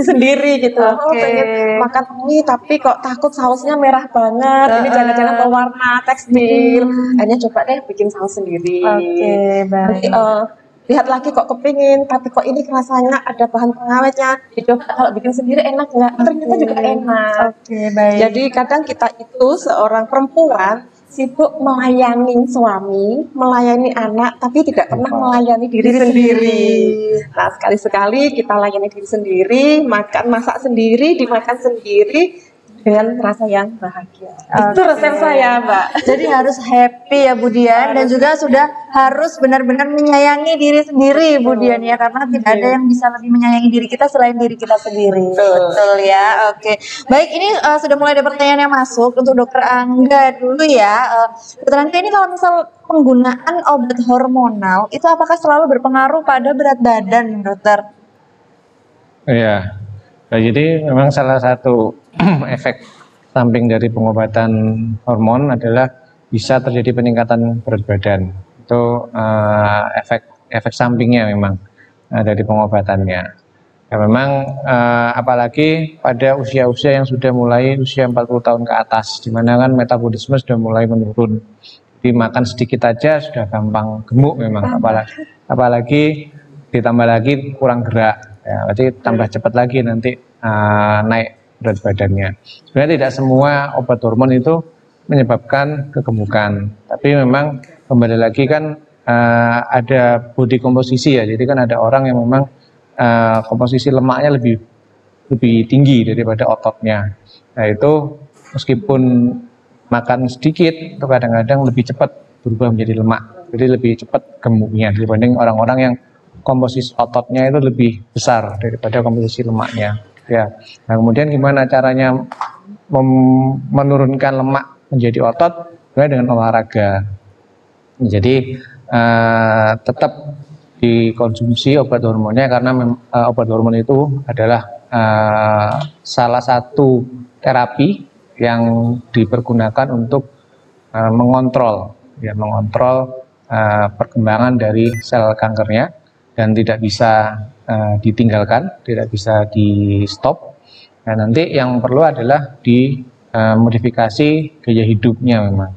sendiri gitu. Oh, Oke. pengen makan mie tapi kok takut sausnya merah banget. Ini jangan-jangan berwarna tekstil. Akhirnya coba deh bikin saus sendiri. Oke, baik. Nanti, lihat lagi kok kepingin, tapi kok ini rasanya ada bahan pengawetnya. Dicoba kalau bikin sendiri enak nggak? Ternyata juga enak. Oke, baik. Jadi kadang kita itu seorang perempuan sibuk melayani suami, melayani anak, tapi tidak pernah melayani diri sendiri. Nah, sekali-sekali kita layani diri sendiri, masak sendiri, dimakan sendiri dengan rasa yang bahagia. Itu resep saya, Mbak. Jadi harus happy ya Bu Dian, dan juga sudah harus benar-benar menyayangi diri sendiri Bu Dian ya, karena tidak ada yang bisa lebih menyayangi diri kita selain diri kita sendiri. Betul ya. Oke. Baik, ini sudah mulai ada pertanyaan yang masuk untuk Dokter Angga dulu ya. Dokter Angga, ini kalau misal penggunaan obat hormonal itu apakah selalu berpengaruh pada berat badan, Dokter? Iya. Nah, jadi memang salah satu efek samping dari pengobatan hormon adalah bisa terjadi peningkatan berat badan. Itu efek sampingnya memang dari pengobatannya. Ya, memang apalagi pada usia-usia yang sudah mulai usia 40 tahun ke atas, di mana kan metabolisme sudah mulai menurun. Jadi makan sedikit aja sudah gampang gemuk memang, apalagi ditambah lagi kurang gerak. Ya, berarti tambah cepat lagi nanti naik berat badannya. Sebenarnya tidak semua obat hormon itu menyebabkan kegemukan, tapi memang kembali lagi kan ada body komposisi ya. Jadi kan ada orang yang memang komposisi lemaknya lebih tinggi daripada ototnya. Nah itu meskipun makan sedikit itu kadang-kadang lebih cepat berubah menjadi lemak, jadi lebih cepat gemuknya dibanding orang-orang yang komposisi ototnya itu lebih besar daripada komposisi lemaknya. Ya, nah kemudian gimana caranya menurunkan lemak menjadi otot? Dengan olahraga. Jadi tetap dikonsumsi obat hormonnya karena obat hormon itu adalah salah satu terapi yang dipergunakan untuk mengontrol perkembangan dari sel kankernya. Dan tidak bisa ditinggalkan, tidak bisa di stop. Nah, nanti yang perlu adalah dimodifikasi gaya hidupnya memang.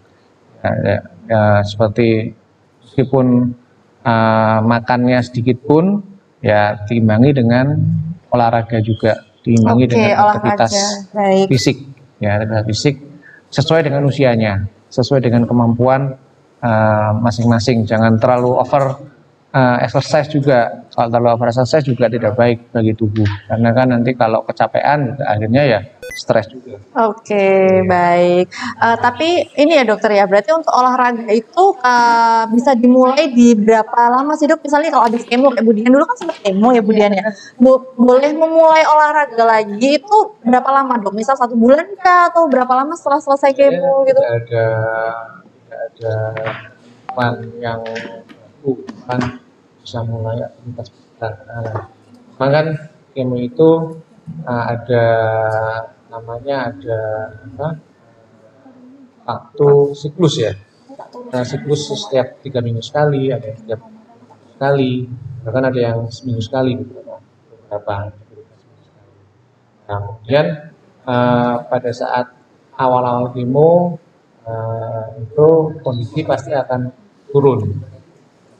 Seperti meskipun makannya sedikit pun ya diimbangi dengan olahraga juga, diimbangi dengan aktivitas fisik, ya aktivitas fisik sesuai dengan usianya, sesuai dengan kemampuan masing-masing. Jangan terlalu over exercise juga. Kalau terlalu over exercise juga tidak baik bagi tubuh, karena kan nanti kalau kecapean akhirnya ya stres juga. Oke, baik. Tapi ini ya dokter ya, berarti untuk olahraga itu bisa dimulai di berapa lama sih dok? Misalnya kalau habis kemo kayak Budian dulu kan sempat kemo ya Budian ya. Boleh memulai olahraga lagi itu berapa lama dok? Misal 1 bulan kah atau berapa lama setelah selesai kemo gitu? Tidak ada keluhan yang kan bisa mulai aktivitas perdarahan. Memang kan kemo itu ada namanya ada apa? Waktu siklus ya. Nah, siklus setiap 3 minggu sekali, ada yang setiap sekali, bahkan ada yang seminggu sekali gitu. Beberapa. Nah, kemudian pada saat awal-awal kemo itu kondisi pasti akan turun,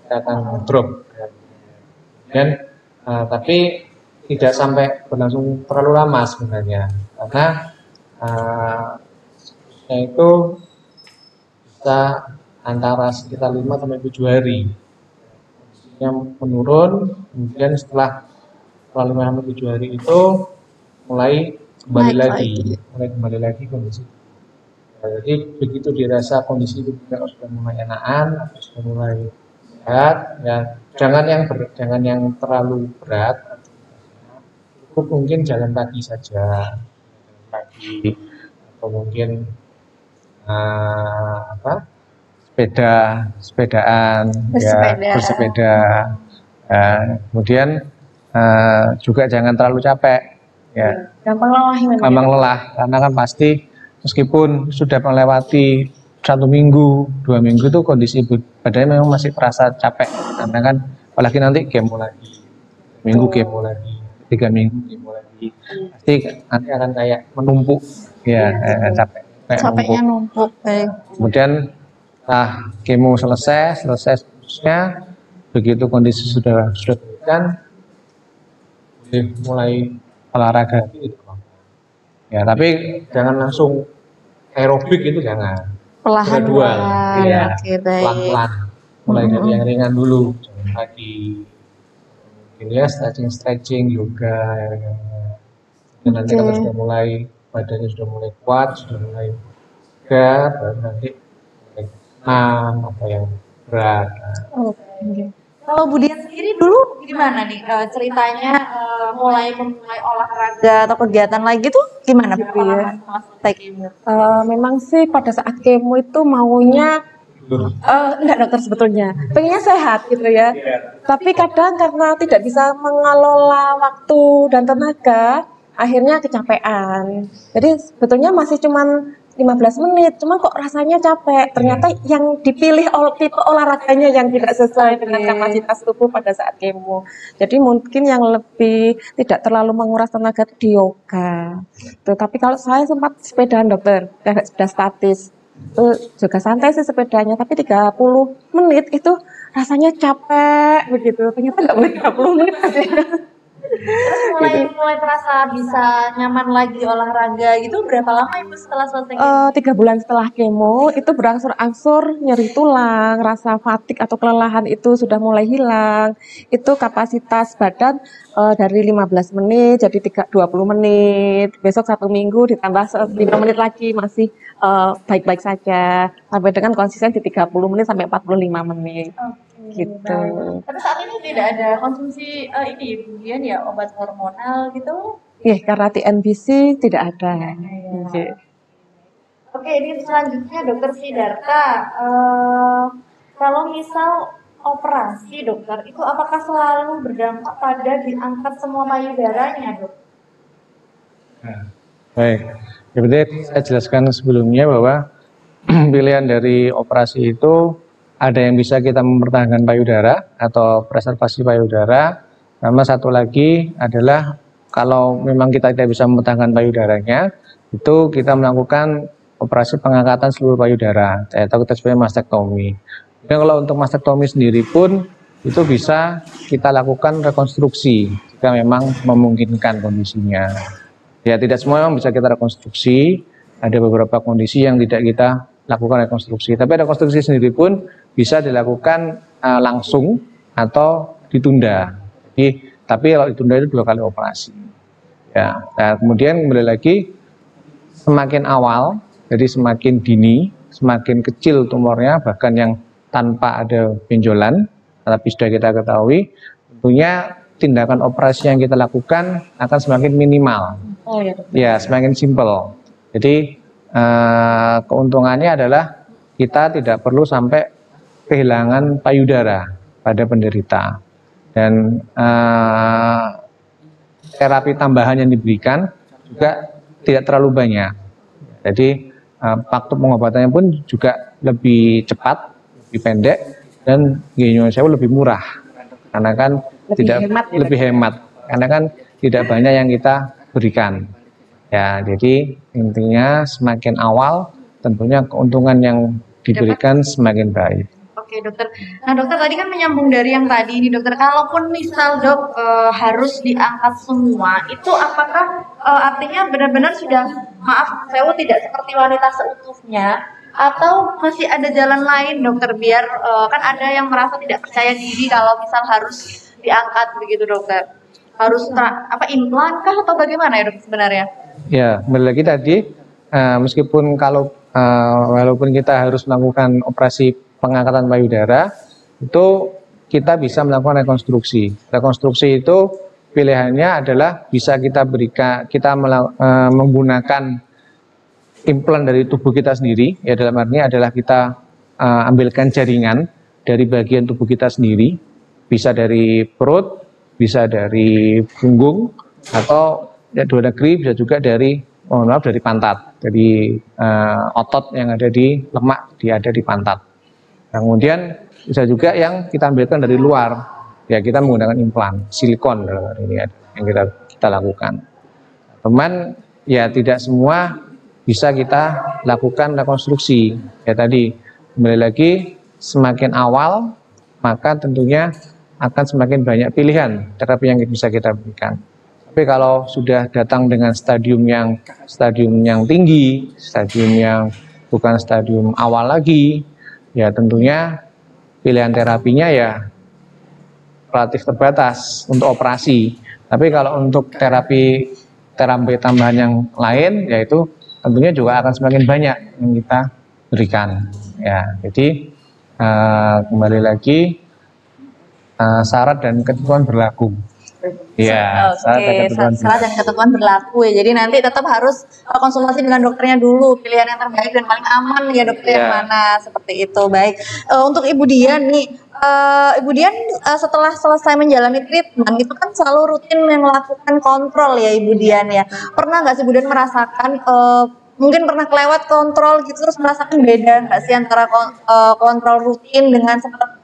akan drop. Dan tapi tidak sampai berlangsung terlalu lama sebenarnya, karena itu bisa antara sekitar 5 sampai 7 hari yang menurun, kemudian setelah 5 sampai 7 hari itu mulai kembali lagi kondisi. Nah, jadi begitu dirasa kondisi itu sudah mulai enakan atau sudah mulai sehat, ya jangan yang terlalu berat, cukup mungkin jalan kaki saja, atau mungkin sepedaan, bersepeda. Kemudian juga jangan terlalu capek. Ya, gampang lelah, karena kan pasti meskipun sudah melewati 1 minggu, 2 minggu itu kondisi badannya memang masih terasa capek, karena kan apalagi nanti kemo lagi, minggu kemo lagi, 3 minggu kemo lagi, pasti nanti akan kayak menumpuk, ya capeknya numpuk. Baik. Kemudian kemo selesai seterusnya, begitu kondisi sudah kan mulai olahraga gitu. Ya, tapi jangan langsung aerobik, itu jangan. Perlahan-lahan. Ya, Oke, baik. pelan-pelan. Mulai dari yang ringan dulu, jalan kaki. Mungkin ya stretching, yoga. Dan nanti kalau sudah mulai badannya sudah mulai kuat, sudah mulai tegar, baru nanti apa yang berat. Oke. Kalau Bu Dian sendiri dulu gimana nih ceritanya mulai olahraga atau kegiatan lagi tuh gimana Bu ya? Memang sih pada saat kemo itu maunya enggak dokter sebetulnya pengennya sehat gitu ya. Tapi kadang karena tidak bisa mengelola waktu dan tenaga, akhirnya kecapean. Jadi sebetulnya masih cuman 15 menit, cuma kok rasanya capek. Ternyata yang dipilih tipe olahraganya yang tidak sesuai dengan kapasitas tubuh pada saat kemo. Jadi mungkin yang lebih tidak terlalu menguras tenaga itu di yoga. Tuh, tapi kalau saya sempat sepedaan dokter, sudah statis. Itu juga santai sih sepedanya, tapi 30 menit itu rasanya capek begitu. Ternyata nggak boleh 30 menit aja. Terus mulai terasa bisa nyaman lagi olahraga gitu berapa lama Ibu setelah selesai kemo? 3 bulan setelah kemo itu berangsur-angsur nyeri tulang, rasa fatigue atau kelelahan itu sudah mulai hilang. Itu kapasitas badan dari 15 menit jadi 20 menit. Besok 1 minggu ditambah 5 menit lagi masih baik-baik saja. Sampai dengan konsisten di 30 menit sampai 45 menit. Gitu. Tapi saat ini tidak ada konsumsi kemudian ya obat hormonal gitu? Iya, karena TNBC tidak ada. Oke, ini selanjutnya Dokter Sidarta. Kalau misal operasi dokter, itu apakah selalu berdampak pada diangkat semua payudaranya, Dok? Baik, seperti saya jelaskan sebelumnya bahwa pilihan dari operasi itu ada yang bisa kita mempertahankan payudara atau preservasi payudara. Sama satu lagi adalah kalau memang kita tidak bisa mempertahankan payudaranya, itu kita melakukan operasi pengangkatan seluruh payudara atau kita sebutnya mastektomi. Dan kalau untuk mastektomi sendiri pun itu bisa kita lakukan rekonstruksi jika memang memungkinkan kondisinya. Ya, tidak semua memang bisa kita rekonstruksi. Ada beberapa kondisi yang tidak kita lakukan rekonstruksi. Tapi rekonstruksi sendiri pun bisa dilakukan langsung atau ditunda. Tapi kalau ditunda itu 2 kali operasi. Ya, nah, kemudian kembali lagi semakin awal, jadi semakin dini, semakin kecil tumornya, bahkan yang tanpa ada benjolan, tapi sudah kita ketahui, tentunya tindakan operasi yang kita lakukan akan semakin minimal. Ya, semakin simpel. Jadi keuntungannya adalah kita tidak perlu sampai kehilangan payudara pada penderita. Dan terapi tambahan yang diberikan juga tidak terlalu banyak. Jadi waktu pengobatannya pun juga lebih cepat, lebih pendek, dan nyuwun sewu lebih murah. Karena kan lebih hemat, karena kan tidak banyak yang kita berikan. Ya, jadi intinya semakin awal tentunya keuntungan yang diberikan semakin baik. Oke dokter. Nah dokter tadi kan menyambung dari yang tadi nih dokter. Kalaupun misal dok harus diangkat semua, itu apakah artinya benar-benar sudah maaf saya tidak seperti wanita seutuhnya, atau masih ada jalan lain dokter biar kan ada yang merasa tidak percaya diri kalau misal harus diangkat begitu dokter? Harus implan kah atau bagaimana ya dok sebenarnya? Ya, kembali lagi tadi meskipun walaupun kita harus melakukan operasi pengangkatan payudara, itu kita bisa melakukan rekonstruksi. Rekonstruksi itu pilihannya adalah bisa kita menggunakan implan dari tubuh kita sendiri, ya dalam artinya adalah kita ambilkan jaringan dari bagian tubuh kita sendiri, bisa dari perut, bisa dari punggung, atau ya dua negeri bisa juga dari pantat, dari otot yang ada di lemak, ada di pantat. Kemudian bisa juga yang kita ambilkan dari luar, ya kita menggunakan implan silikon ini yang kita lakukan. Teman, ya tidak semua bisa kita lakukan rekonstruksi. Ya tadi kembali lagi semakin awal maka tentunya akan semakin banyak pilihan terapi yang bisa kita berikan. Tapi kalau sudah datang dengan stadium yang tinggi, stadium yang bukan stadium awal lagi, ya tentunya pilihan terapinya ya relatif terbatas untuk operasi. Tapi kalau untuk terapi tambahan yang lain, yaitu tentunya juga akan semakin banyak yang kita berikan. Ya, jadi kembali lagi syarat dan ketentuan berlaku. Ya, syarat dan ketentuan berlaku ya. Jadi nanti tetap harus konsultasi dengan dokternya dulu, pilihan yang terbaik dan paling aman ya dokter yang mana, seperti itu. Baik, untuk Ibu Dian nih, Ibu Dian setelah selesai menjalani treatment itu kan selalu rutin melakukan kontrol ya Ibu Dian ya. Pernah nggak sih Ibu Dian merasakan mungkin pernah kelewat kontrol gitu terus merasakan beda nggak sih antara kontrol rutin dengan sempat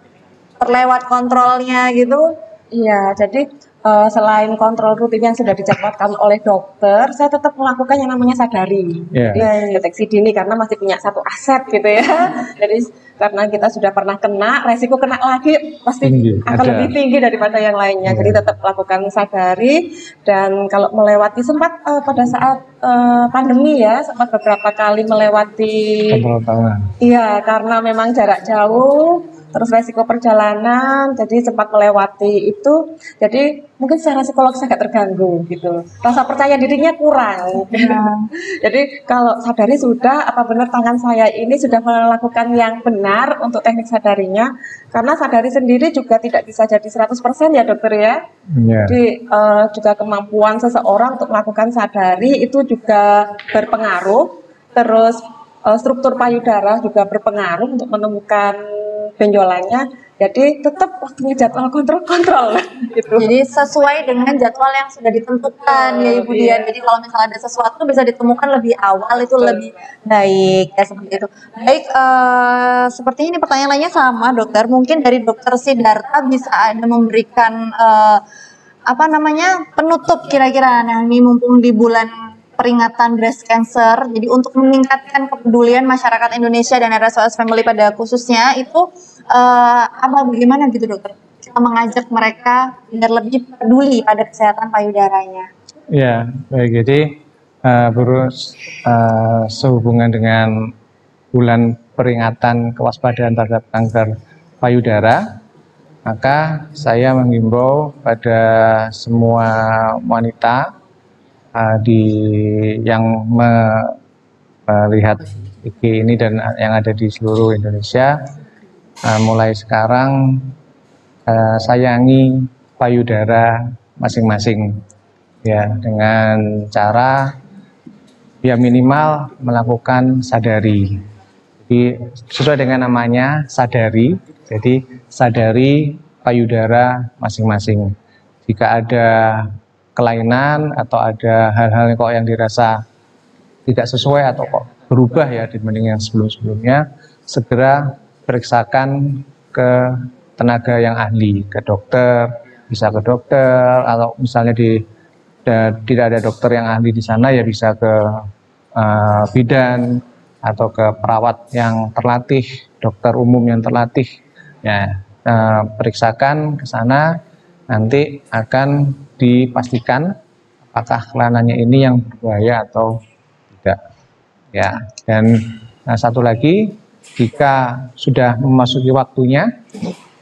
terlewat kontrolnya gitu? Iya, jadi selain kontrol rutin yang sudah dijadwalkan oleh dokter, saya tetap melakukan yang namanya sadari, deteksi dini karena masih punya satu aset gitu ya. Jadi karena kita sudah pernah kena, resiko kena lagi pasti akan lebih tinggi daripada yang lainnya. Jadi tetap lakukan sadari, dan kalau melewati sempat pada saat pandemi ya, sempat beberapa kali melewati. Iya, karena memang jarak jauh. Terus resiko perjalanan, jadi sempat melewati itu, jadi mungkin secara psikologis agak terganggu gitu. Rasa percaya dirinya kurang. Jadi kalau sadari sudah, apa benar tangan saya ini sudah melakukan yang benar untuk teknik sadarinya, karena sadari sendiri juga tidak bisa jadi 100% ya dokter ya. Jadi juga kemampuan seseorang untuk melakukan sadari itu juga berpengaruh, terus struktur payudara juga berpengaruh untuk menemukan benjolannya, jadi tetap waktunya jadwal kontrol gitu. Jadi sesuai dengan jadwal yang sudah ditentukan ya Ibu Dian. Jadi kalau misalnya ada sesuatu bisa ditemukan lebih awal itu lebih baik ya, seperti itu. Baik, seperti ini pertanyaan lainnya sama dokter. Mungkin dari Dokter Sidarta bisa ada memberikan penutup kira-kira. Nah ini mumpung di bulan peringatan breast cancer, jadi untuk meningkatkan kepedulian masyarakat Indonesia dan RSOS Family pada khususnya itu bagaimana gitu dokter? Kita mengajak mereka biar lebih peduli pada kesehatan payudaranya. Ya, baik. Jadi sehubungan dengan bulan peringatan kewaspadaan terhadap kanker payudara, maka saya menghimbau pada semua wanita yang melihat IG ini dan yang ada di seluruh Indonesia, mulai sekarang sayangi payudara masing-masing ya, dengan cara ya minimal melakukan sadari. sesuai dengan namanya sadari. Jadi sadari payudara masing-masing. Jika ada kelainan atau ada hal-hal kok yang dirasa tidak sesuai atau kok berubah ya dibanding yang sebelum-sebelumnya, segera periksakan ke tenaga yang ahli, ke dokter, bisa ke dokter, atau misalnya tidak ada dokter yang ahli di sana ya bisa ke bidan atau ke perawat yang terlatih, dokter umum yang terlatih. Ya, periksakan ke sana, nanti akan dipastikan apakah kelainannya ini yang berbahaya atau tidak. Ya, dan satu lagi, jika sudah memasuki waktunya,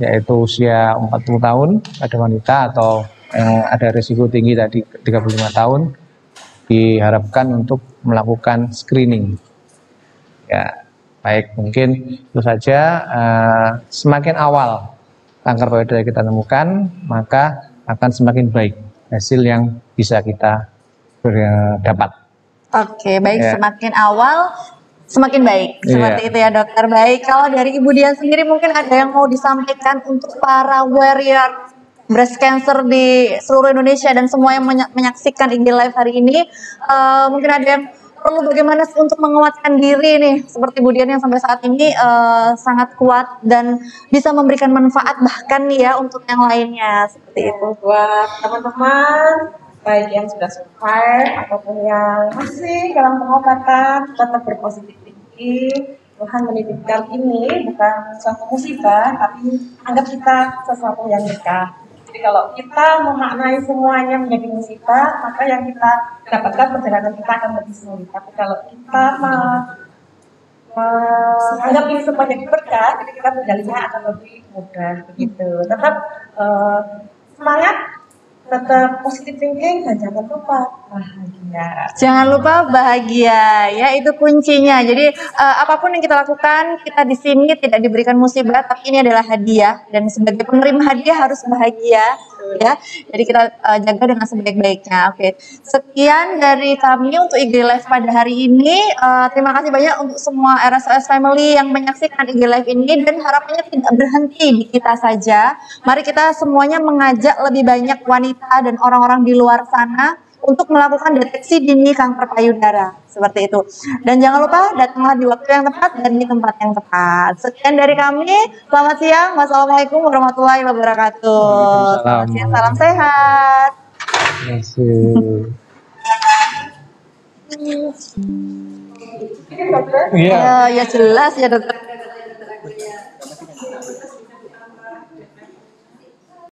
yaitu usia 40 tahun pada wanita atau yang ada risiko tinggi tadi 35 tahun, diharapkan untuk melakukan screening. Ya, baik, mungkin itu saja. Semakin awal kanker payudara kita temukan, maka akan semakin baik hasil yang bisa kita dapat. Oke, baik, Ya. semakin awal semakin baik. Seperti Iya. itu ya dokter. Baik, kalau dari Ibu Dian sendiri mungkin ada yang mau disampaikan untuk para warrior breast cancer di seluruh Indonesia dan semua yang menyaksikan IG Live hari ini. Mungkin ada yang perlu bagaimana untuk menguatkan diri nih, seperti Bu Dian yang sampai saat ini sangat kuat dan bisa memberikan manfaat bahkan nih ya untuk yang lainnya, seperti itu. Buat teman-teman, baik yang sudah survive ataupun yang masih dalam pengobatan, tetap berpositif tinggi. Tuhan menitipkan ini bukan suatu musibah, tapi anggap kita sesuatu yang berkah. Jadi kalau kita memaknai semuanya menjadi musibah, maka yang kita dapatkan perjalanan kita akan lebih sulit. Tapi kalau kita menganggap ini semuanya berkah, jadi kita berjalannya akan lebih mudah begitu. Tetap semangat, tetap positive thinking, dan jangan lupa bahagia. Jangan lupa bahagia, ya itu kuncinya. Jadi apapun yang kita lakukan, kita di sini tidak diberikan musibah, tapi ini adalah hadiah dan sebagai penerima hadiah harus bahagia, ya. Jadi kita jaga dengan sebaik-baiknya. Oke, sekian dari kami untuk IG Live pada hari ini. Terima kasih banyak untuk semua RSOS Family yang menyaksikan IG Live ini dan harapannya tidak berhenti di kita saja. Mari kita semuanya mengajak lebih banyak wanita dan orang-orang di luar sana untuk melakukan deteksi dini kanker payudara, seperti itu. Dan jangan lupa datanglah di waktu yang tepat dan di tempat yang tepat. Sekian dari kami. Selamat siang. Wassalamualaikum warahmatullahi wabarakatuh. Selamat siang. Salam sehat. Terima kasih. Iya. Ya jelas ya dokter.